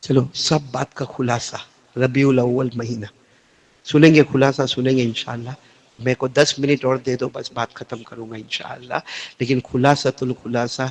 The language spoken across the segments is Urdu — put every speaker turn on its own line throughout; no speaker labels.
چلو سب بات کا خلاصہ، ربیع الاول مہینہ سنیں گے، خلاصہ سنیں گے انشاءاللہ. میرے کو 10 منٹ اور دے دو، بس بات ختم کروں گا انشاءاللہ. لیکن خلاصۃ الخلاصہ،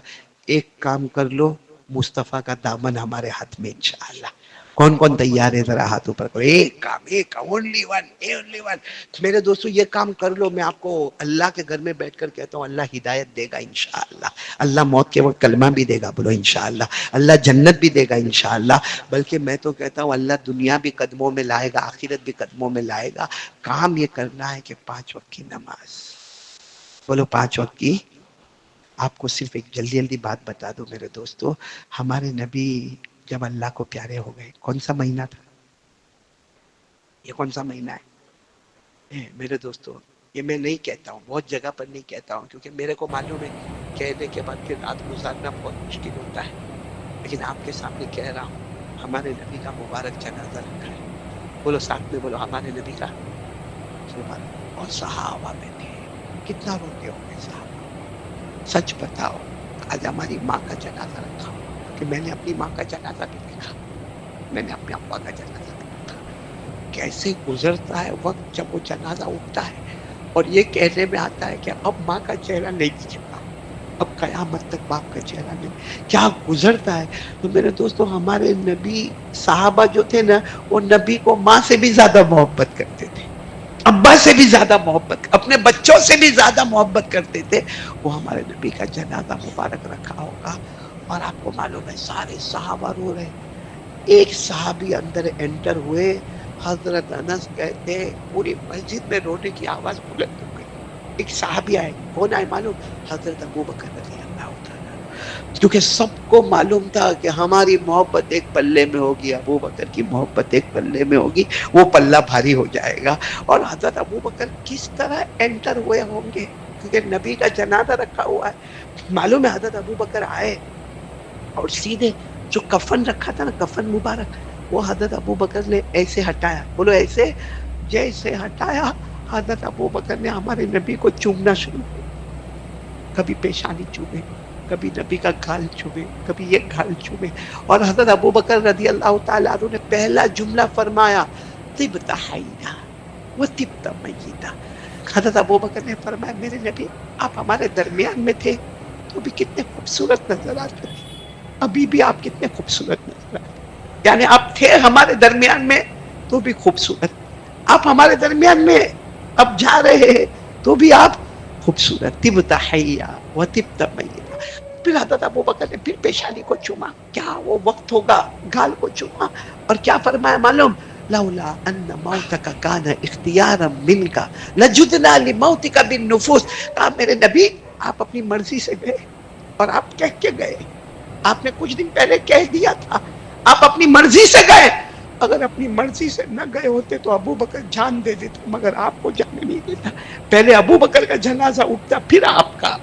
ایک کام کر لو، مصطفیٰ کا دامن ہمارے ہاتھ میں انشاءاللہ. کون کون تیار ہے ذرا ہاتھ اوپر کرو. ایک کام اونلی ون. میرے دوستو یہ کام کر لو. میں آپ کو اللہ کے گھر میں بیٹھ کر کہتا ہوں، اللہ ہدایت دے گا انشاءاللہ. اللہ موت کے وقت کلمہ بھی دے گا، بولو انشاءاللہ. اللہ جنت بھی دے گا انشاءاللہ. بلکہ میں تو کہتا ہوں اللہ دنیا بھی قدموں میں لائے گا، آخرت بھی قدموں میں لائے گا. کام یہ کرنا ہے کہ 5 وقت کی نماز، بولو 5 وقت کی. آپ کو صرف ایک جلدی جلدی بات بتا دو میرے دوستو. ہمارے نبی جب اللہ کو پیارے ہو گئے، کون سا مہینہ تھا یہ؟ کون سا مہینہ ہے میرے دوستو؟ یہ میں نہیں کہتا ہوں، بہت جگہ پر نہیں کہتا ہوں، کیونکہ میرے کو معلوم ہے کہنے کے بعد پھر رات گزارنا بہت مشکل ہوتا ہے. لیکن آپ کے سامنے کہہ رہا ہوں، ہمارے نبی کا مبارک جنازہ رکھا ہے. بولو ساتھ میں، بولو ہمارے نبی کا. اور صحابہ میں تھے. کتنا روتے ہو گے صحابہ؟ سچ بتاؤ. آج ہماری ماں کا جنازہ رکھا کہ میں نے اپنی ماں کا جنازہ بھی دیکھا، میں نے اپنے ابا کا جنازہ بھی دیکھا. کیسے گزرتا ہے وقت جب وہ جنازہ اٹھتا ہے اور یہ کہنے میں آتا ہے کہ اب ماں کا چہرہ نہیں دکھے گا، اب قیامت تک باپ کا چہرہ نہیں. کیا گزرتا ہے. تو میرے دوستو ہمارے نبی، صحابہ جو تھے نا، وہ نبی کو ماں سے بھی زیادہ محبت کرتے تھے، ابا سے بھی زیادہ محبت، اپنے بچوں سے بھی زیادہ محبت کرتے تھے. وہ ہمارے نبی کا جنازہ مبارک رکھا ہوگا اور آپ کو معلوم ہے سارے صحابہ رو رہے. ایک صحابی اندر انٹر ہوئے، حضرت انس کہتے پوری مسجد میں رونے کی آواز بلند ہو گئی. ایک صحابی آئے، کون آئے معلوم؟ حضرت ابوبکر رضی اللہ تعالیٰ. کیونکہ سب کو معلوم تھا کہ ہماری محبت ایک پلے میں ہوگی، ابو بکر کی محبت ایک پلے میں ہوگی، وہ پلہ بھاری ہو جائے گا. اور حضرت ابو بکر کس طرح انٹر ہوئے ہوں گے، کیونکہ نبی کا جنازہ رکھا ہوا ہے. معلوم ہے حضرت ابو بکر آئے اور سیدھے جو کفن رکھا تھا نا، کفن مبارک، وہ حضرت ابو بکر نے ایسے ہٹایا. بولو ایسے. جیسے ہٹایا، حضرت ابو بکر نے ہمارے نبی کو چومنا شروع کیا. کبھی پیشانی چومے، کبھی نبی کا گال چومے، کبھی یہ گال چومے. اور حضرت ابو بکر رضی اللہ تعالیٰ عنہ نے پہلا جملہ فرمایا، طبت حینا وطبت میتا. حضرت ابو بکر نے فرمایا میرے نبی آپ ہمارے درمیان میں تھے تو بھی کتنے خوبصورت نظر آتے تھے، ابھی بھی آپ کتنے خوبصورت نظر آتے. یعنی آپ تھے ہمارے درمیان میں تو بھی خوبصورت، آپ ہمارے درمیان میں اب جا رہے ہیں تو بھی آپ خوبصورت. طبت حیا وطبت میتا. پھر حضرت ابو بکر نے پھر پیشانی کو چوما. کیا وہ وقت ہوگا، گال کو چوما اور کیا فرمایا معلوم؟ لولا ان موتک کان اختیارا منک لجدنا لموتک بالنفوس. کہا میرے نبی آپ اپنی مرضی سے گئے اور آپ کہہ کے گئے، آپ نے کچھ دن پہلے کہہ دیا تھا، آپ اپنی مرضی سے گئے. اگر اپنی مرضی سے نہ گئے ہوتے تو ابو بکر جان دے دیتے، مگر آپ کو جانے نہیں دیتا. پہلے ابو بکر کا جنازہ اٹھتا پھر آپ کا،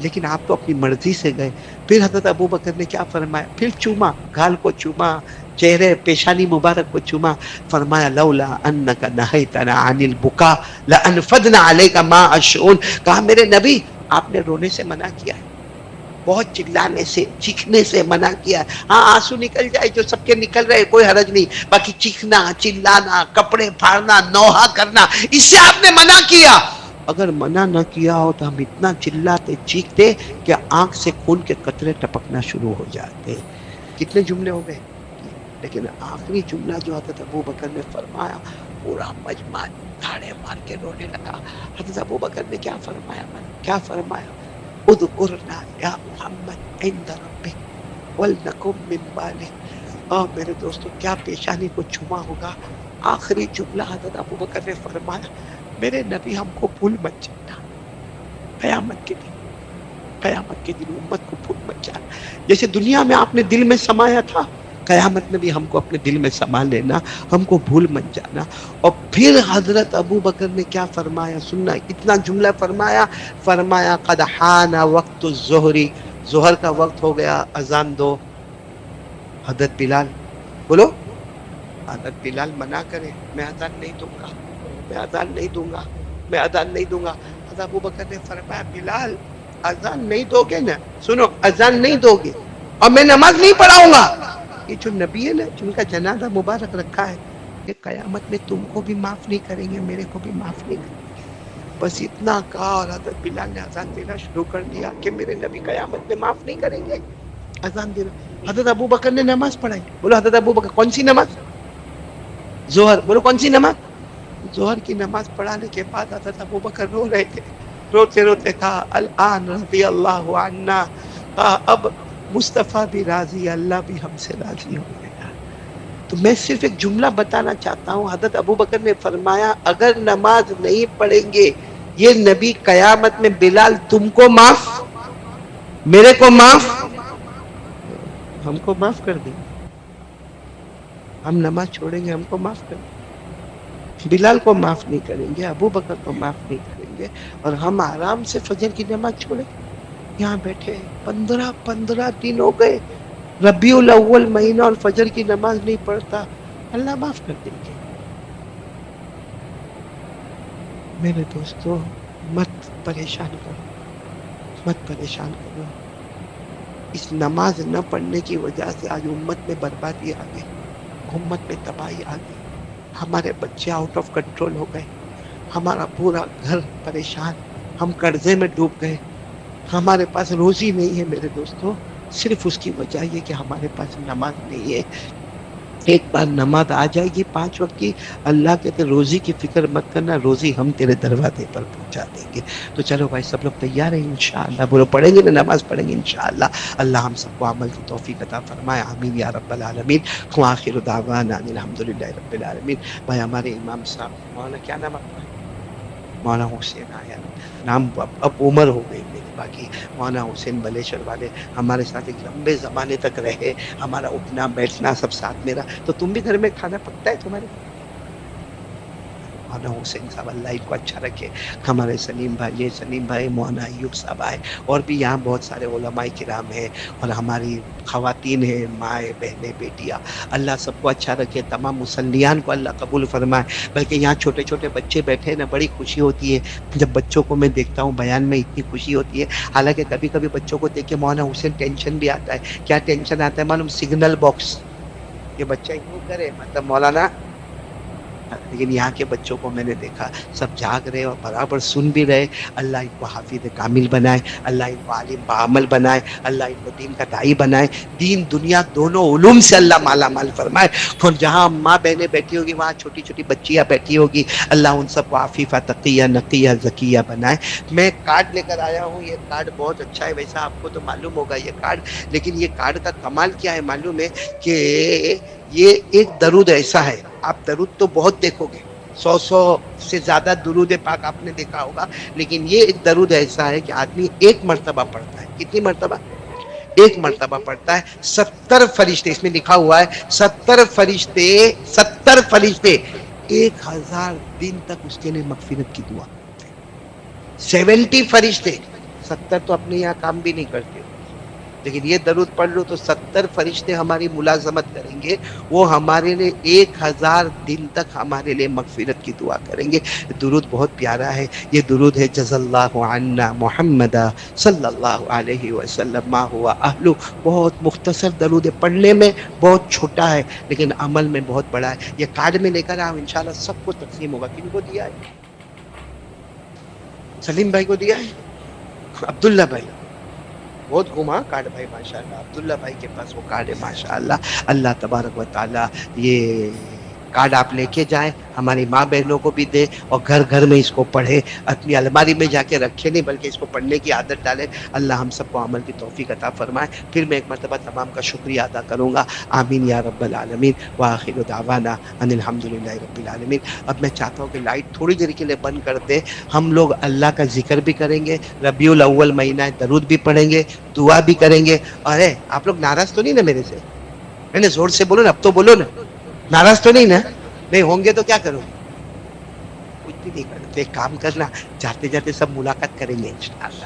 لیکن آپ تو اپنی مرضی سے گئے. پھر حضرت ابو بکر نے کیا فرمایا؟ پھر چوما، گال کو چوما، چہرے پیشانی مبارک کو چوما. فرمایا لولا انک نہیتنا عن البکا لانفدنا علیک ماء الشؤون. کہا میرے نبی آپ نے رونے سے منع کیا ہے، بہت چلانے سے چیخنے سے منع کیا ہے. ہاں آنسو نکل جائے جو سب کے نکل رہے کوئی حرج نہیں، باقی چیخنا، چلانا، کپڑے پھاڑنا، نوحہ کرنا، اس سے آپ نے منع کیا. اگر منع نہ کیا ہو تو ہم اتنا چلاتے چیختے کہ آنکھ سے خون کے قطرے ٹپکنا شروع ہو جاتے. کتنے جملے ہو گئے، لیکن آخری جملہ جو حضرت ابو بکر نے فرمایا پورا مجمع دھاڑے مار کے رونے لگا. حضرت ابو بکر نے کیا فرمایا؟ کیا فرمایا؟ اذکرنا یا محمد عند ربک ولنکم من بالک. میرے دوستو کیا پیشانی کو چوما ہوگا. آخری جملہ حضرت ابو بکر نے فرمایا میرے نبی ہم کو بھول مت جانا، قیامت کے دن، قیامت کے دن امت کو بھول مت جانا. جیسے دنیا میں آپ نے دل میں سمایا تھا، قیامت میں بھی ہم کو اپنے دل میں سما لینا، ہم کو بھول مت جانا. اور پھر حضرت ابو بکر نے کیا فرمایا سننا، اتنا جملہ فرمایا، فرمایا قد حان وقت الظہر، ظہر کا وقت ہو گیا، اذان دو. حضرت بلال، بولو. حضرت بلال منع کرے میں اذان نہیں دوں گا، میں اذان نہیں دوں گا، میں اذان نہیں دوں گا. حضرت ابو بکر نے فرمایا بلال اذان نہیں دو گے نا، سنو اذان نہیں دو گے اور میں نماز نہیں پڑھاؤں گا یہ جو نبی ہے نا جن کا جنازہ مبارک رکھا ہے، کہ قیامت میں تم کو بھی معاف نہیں کریں گے، میرے کو بھی معاف نہیں کریں گے. بس اتنا کہا اور حضرت بلال نے اذان دینا شروع کر دیا کہ میرے نبی قیامت میں معاف نہیں کریں گے. اذان دینا. حضرت ابو بکر نے نماز پڑھائی. بولو حضرت ابو بکر کون سی نماز؟ ظہر. بولو کون سی نماز؟ ظہر کی نماز پڑھانے کے بعد حضرت ابو بکر رو رہے تھے. روتے روتے کہا الان رضی اللہ عنا، کہا اب مصطفیٰ بھی راضی، اللہ بھی ہم سے راضی ہو گیا. تو میں صرف ایک جملہ بتانا چاہتا ہوں. حضرت ابو بکر نے فرمایا اگر نماز نہیں پڑھیں گے یہ نبی قیامت میں بلال تم کو معاف، میرے کو معاف، ہم کو معاف کر دیں گے. ہم نماز چھوڑیں گے ہم کو معاف کر دیں گے. بلال کو معاف نہیں کریں گے، ابو بکر کو معاف نہیں کریں گے، اور ہم آرام سے فجر کی نماز چھوڑیں. یہاں بیٹھے 15 دن ہو گئے، ربیع الاول مہینہ اور فجر کی نماز نہیں پڑھتا. اللہ معاف کر دیں گے. میرے دوستو مت پریشان کرو، مت پریشان کرو. اس نماز نہ پڑھنے کی وجہ سے آج امت میں بربادی آ گئی، امت میں تباہی آ گئی. ہمارے بچے آؤٹ آف کنٹرول ہو گئے، ہمارا پورا گھر پریشان، ہم قرضے میں ڈوب گئے. ہمارے پاس روزی نہیں ہے میرے دوستو، صرف اس کی وجہ یہ کہ ہمارے پاس نماز نہیں ہے. ایک بار نماز آ جائے گی 5 وقت کی، اللہ کہتے روزی کی فکر مت کرنا، روزی ہم تیرے دروازے پر پہنچا دیں گے. تو چلو بھائی سب لوگ تیار ہیں انشاءاللہ؟ بولو پڑھیں گے نا، نماز پڑھیں گے انشاءاللہ. اللہ ہم سب کو عمل کی توفیق عطا فرمائے، آمین یا رب العالمین. وآخر دعوانا الحمدللہ رب العالمین. بھائی ہمارے امام صاحب مولانا کیا نام آپ کا؟ مولانا حسین آیا نام، اب عمر ہو گئی میری. باقی مولانا حسین بلیشر والے ہمارے ساتھ ایک لمبے زمانے تک رہے، ہمارا اٹھنا بیٹھنا سب ساتھ میں رہا. تو تم بھی گھر میں کھانا پکتا ہے تمہارے؟ مولانا حسین صاحب اللہ ان کو اچھا رکھے. ہمارے سلیم بھائی، یہ سلیم بھائی، مولانا ایوب صاحب آئے، اور بھی یہاں بہت سارے علماء کرام ہیں، اور ہماری خواتین ہیں، مائیں بہنیں بیٹیاں. اللہ سب کو اچھا رکھے، تمام مسلیان کو اللہ قبول فرمائے. بلکہ یہاں چھوٹے چھوٹے بچے بیٹھے ہیں نا، بڑی خوشی ہوتی ہے جب بچوں کو میں دیکھتا ہوں بیان میں، اتنی خوشی ہوتی ہے. حالانکہ کبھی کبھی بچوں کو دیکھ کے مولانا حسین ٹینشن بھی آتا ہے. کیا ٹینشن آتا ہے معلوم؟ سگنل باکس، یہ بچہ یوں کرے مطلب مولانا. لیکن یہاں کے بچوں کو میں نے دیکھا سب جاگ رہے اور برابر سن بھی رہے. اللہ ان کو حافظ کامل بنائے، اللہ ان کو عالم بعمل بنائے، اللہ ان کو دین کا داعی بنائے، دین دنیا دونوں علوم سے اللہ مالا مال فرمائے. اور جہاں ماں بہنیں بیٹھی ہوگی وہاں چھوٹی چھوٹی بچیاں بیٹھی ہوگی، اللہ ان سب کو عفیفہ تقیہ نقیہ زکیہ بنائے. میں کارڈ لے کر آیا ہوں، یہ کارڈ بہت اچھا ہے، ویسا آپ کو تو معلوم ہوگا یہ کارڈ، لیکن یہ کارڈ کا کمال کیا ہے معلوم ہے؟ کہ یہ ایک درود ایسا ہے، آپ درود تو بہت دیکھو گے، 100 سے زیادہ درود پاک آپ نے دیکھا ہوگا، لیکن یہ ایک درود ایسا ہے کہ آدمی ایک مرتبہ پڑھتا ہے. کتنی مرتبہ؟ ایک مرتبہ پڑھتا ہے. 70 فرشتے، اس میں لکھا ہوا ہے 70 فرشتے، 70 فرشتے 1000 دن تک اس کے لیے مغفرت کی دعا کرتے ہیں. 70 فرشتے، 70 تو اپنے یہاں کام بھی نہیں کرتے، لیکن یہ درود پڑھ لو تو 70 فرشتے ہماری ملازمت کریں گے، وہ ہمارے لیے 1000 دن تک ہمارے لیے مغفرت کی دعا کریں گے. درود بہت پیارا ہے. یہ درود ہے جزا اللہ عنا محمد صلی اللہ علیہ وسلم ما ہوا اہلو. بہت مختصر درود ہے، پڑھنے میں بہت چھوٹا ہے لیکن عمل میں بہت بڑا ہے. یہ کارڈ میں لے کر آؤ، انشاءاللہ سب کو تقسیم ہوگا. کن کو دیا ہے؟ سلیم بھائی کو دیا ہے، عبداللہ بھائی بہت گھما کارڈ بھائی ماشاءاللہ. عبداللہ بھائی کے پاس وہ کارڈ ہے ماشاءاللہ. اللہ تبارک و تعالی یہ کارڈ آپ لے کے جائیں، ہماری ماں بہنوں کو بھی دے، اور گھر گھر میں اس کو پڑھے، اپنی الماری میں جا کے رکھے نہیں بلکہ اس کو پڑھنے کی عادت ڈالے. اللہ ہم سب کو عمل کی توفیق عطا فرمائے. پھر میں ایک مرتبہ تمام کا شکریہ ادا کروں گا. آمین یا رب العالمین. وآخر دعوانا ان الحمدللہ رب العالمین. اب میں چاہتا ہوں کہ لائٹ تھوڑی دیر کے لیے بند کر دے، ہم لوگ اللہ کا ذکر بھی کریں گے، ربیع الاول مہینہ ہے، درود بھی پڑھیں گے، دعا بھی کریں گے. ارے آپ لوگ ناراض تو نہیں نا میرے سے؟ میں نے زور سے بولو نا، اب تو بولو نا، ناراض تو نہیں نا؟ نہیں ہوں گے تو کیا کرو گے؟ کچھ بھی نہیں کرنا. تو ایک کام کرنا، جاتے جاتے سب ملاقات کریں گے انشاءاللہ.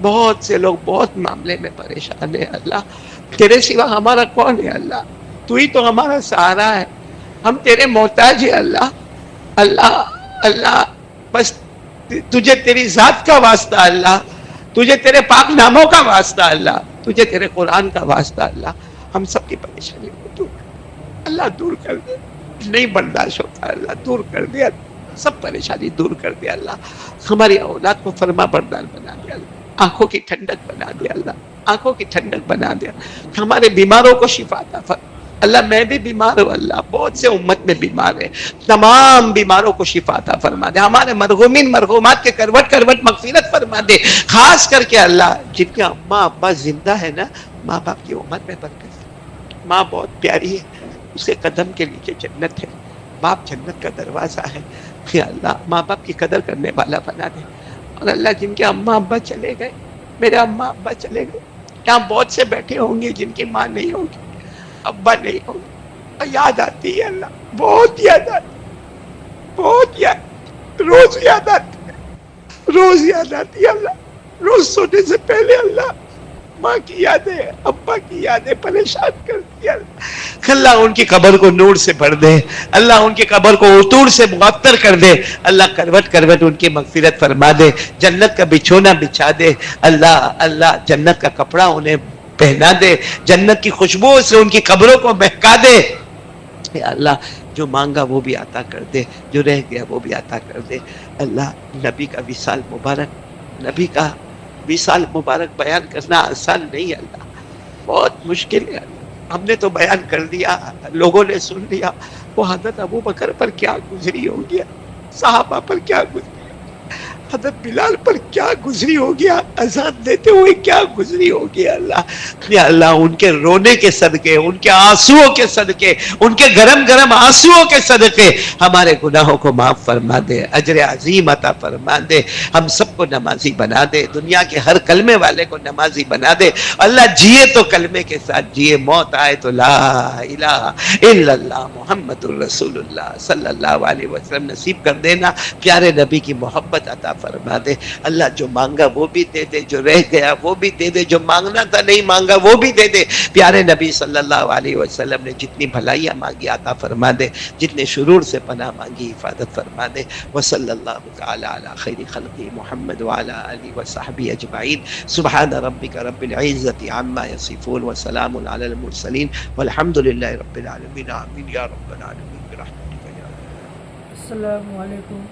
بہت سے لوگ بہت معاملے میں پریشان ہیں اللہ، تیرے سوا ہمارا کون ہے اللہ؟ تو ہی تو ہمارا سہارا ہے، ہم تیرے محتاج ہیں اللہ۔ اللہ اللہ بس تجھے تیری ذات کا واسطہ اللہ، تجھے تیرے پاک ناموں کا واسطہ اللہ، تجھے تیرے قرآن کا واسطہ اللہ، ہم سب کی پریشانی کو دور اللہ دور کر دے، نہیں برداشت ہوتا اللہ، دور کر دے، سب پریشانی دور کر دے اللہ، ہماری اولاد کو فرما بردار بنا دے اللہ، آنکھوں کی ٹھنڈک بنا دے اللہ، آنکھوں کی ٹھنڈک بنا دے، ہمارے بیماروں کو شفا عطا فرما اللہ۔ میں بھی بیمار ہوں اللہ، بہت سے امت میں بیمار ہے، تمام بیماروں کو شفا عطا فرما دے، ہمارے مرحومین مرحومات کے کروٹ کروٹ مغفرت فرما دے، خاص کر کے اللہ جن کے اماں ابا زندہ ہے نا، ماں باپ کی عمر میں برکت، ماں بہت پیاری ہے، اس کے قدم کے نیچے جنت ہے، باپ جنت کا دروازہ ہے، یا اللہ ماں باپ کی قدر کرنے والا بنا دے۔ اور اللہ جن کے اماں ابا چلے گئے، میرے اماں ابا چلے گئے، یہاں بہت سے بیٹھے ہوں گے جن کی ماں نہیں ہوگی، ابا نہیں ہوگی، یاد آتی ہے اللہ، بہت یاد آتی، بہت یاد، روز یاد آتی ہے، روز یاد آتی ہے اللہ، روز سونے سے پہلے اللہ ماں کی یادیں ابا کی یادیں پریشان کرتی ہے اللہ، ان کی قبر کو نور سے بھر دے اللہ، ان کی قبر کو عطور سے معطر کر دے اللہ، کروٹ کروٹ ان کی مغفرت فرما دے، جنت کا بچھونا بچھا دے اللہ، اللہ جنت کا کپڑا انہیں پہنا دے، جنت کی خوشبو سے ان کی قبروں کو مہکا دے اے اللہ، جو مانگا وہ بھی عطا کر دے، جو رہ گیا وہ بھی عطا کر دے اللہ۔ نبی کا وصال مبارک، نبی کا وصال مبارک بیان کرنا آسان نہیں ہے اللہ، بہت مشکل ہے اللہ، ہم نے تو بیان کر دیا، لوگوں نے سن لیا، وہ حضرت ابو بکر پر کیا گزری ہو گیا، صحابہ پر کیا گزری، حضرت بلال پر کیا گزری ہو گیا، اذان دیتے ہوئے کیا گزری ہو گیا اللہ، یا اللہ ان کے رونے کے صدقے، ان کے آنسوؤں کے صدقے، ان کے گرم گرم آنسوؤں کے صدقے ہمارے گناہوں کو معاف فرما دے، اجر عظیم عطا فرما دے، ہم سب کو نمازی بنا دے، دنیا کے ہر کلمے والے کو نمازی بنا دے اللہ، جیے تو کلمے کے ساتھ جیے، موت آئے تو لا الہ الا اللہ محمد الرسول اللہ صلی اللہ علیہ وسلم نصیب کر دینا، پیارے نبی کی محبت عطا فرما دے اللہ، جو مانگا وہ بھی دے دے، جو رہ گیا وہ بھی دے دے، جو مانگنا تھا نہیں مانگا وہ بھی دے دے، پیارے نبی صلی اللہ علیہ وسلم نے جتنی بھلائیاں مانگی عطا فرما دے، جتنے شرور سے پناہ مانگی حفاظت فرما دے، وصلی اللہ تعالی علی خیر خلقہ محمد وعلی آلہ وصحبہ اجمعین، سبحان ربک رب العزۃ عما یصفون وسلام علی المرسلین والحمد للہ رب العالمین، آمین یا رب العالمین برحمتک یا۔
السلام علیکم۔